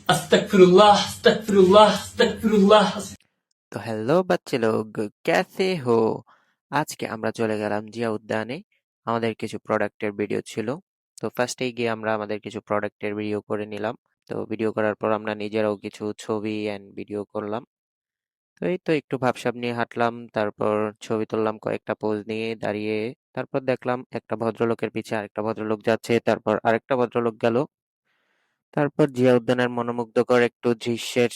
अस्तगफिरुल्लाह अस्तगफिरुल्लाह अस्तगफिरुल्लाह। तो हेलो बच्चे लोग, कैसे हो? আজকে আমরা চলে গেলাম জিয়া উদ্যানে। আমাদের কিছু প্রোডাক্টের ভিডিও ছিল। তো ফার্স্টেই গিয়ে আমরা আমাদের কিছু প্রোডাক্টের ভিডিও করে নিলাম। তো ভিডিও করার পর আমরা নিজেরাও কিছু ছবি এন্ড ভিডিও করলাম। তো এই তো একটু ভাবসাব নিয়ে হাঁটলাম, তারপর ছবি তুললাম কয়েকটা পোজ নিয়ে দাঁড়িয়ে। তারপর দেখলাম একটা ভদ্রলোকের পিছে আরেকটা ভদ্রলোক যাচ্ছে, তারপর আরেকটা ভদ্রলোক গেল। তারপর জিয়া উদ্যানের মনোমুগ্ধকর একটু দৃশ্যের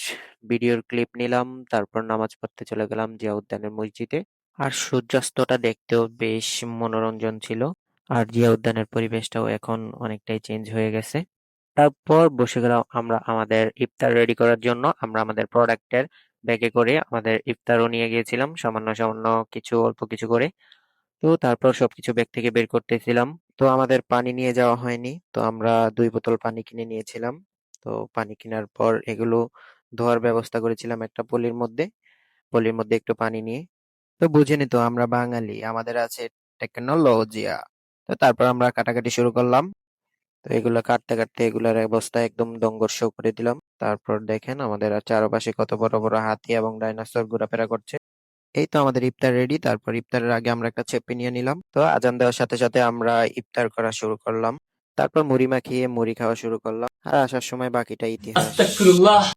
ভিডিওর ক্লিপ নিলাম। তারপর নামাজ পড়তে চলে গেলাম জিয়া উদ্যানের মসজিদে। আর সূর্যাস্তটা দেখতেও বেশ মনোরঞ্জন ছিল। আর জিয়া উদ্যানের পরিবেশটাও এখন অনেকটাই চেঞ্জ হয়ে গেছে। তারপর বসে গেলাম আমরা আমাদের ইফতার রেডি করার জন্য। আমরা আমাদের প্রোডাক্টের ব্যাগে করে আমাদের ইফতারও নিয়ে গিয়েছিলাম, সামান্য সামান্য কিছু অল্প কিছু করে। তো তারপর সবকিছু ব্যাগ থেকে বের করতেছিলাম। তো আমাদের পানি নিয়ে যাওয়া হয়নি, তো আমরা 2 বোতল পানি কিনে নিয়েছিলাম। তো পানি কেনার পর এগুলো ধোয়ার ব্যবস্থা করেছিলাম একটা পলির মধ্যে একটু পানি নিয়ে। তো বুঝেনি তো, আমরা বাঙালি, আমাদের আছে টেকনোলজিয়া। তো তারপর আমরা কাটাকাটি শুরু করলাম। তো এগুলো কাটতে কাটতে এগুলোর অবস্থা একদম ডঙ্গর্ষ করে দিলাম। তারপর দেখেন আমাদের আর চারপাশে কত বড় বড় হাতি এবং ডাইনোসর ঘোরাফেরা করছে। এই তো আমাদের ইফতার রেডি। তারপর ইফতারের আগে আমরা একটা ছেপি নিয়ে নিলাম। তো আজান দেওয়ার সাথে সাথে আমরা ইফতার করা শুরু করলাম। তারপর মুড়ি মাখিয়ে মুড়ি খাওয়া শুরু করলাম। আর আসার সময় বাকিটা ইতিহাস। अस्तगफिरुल्लाह।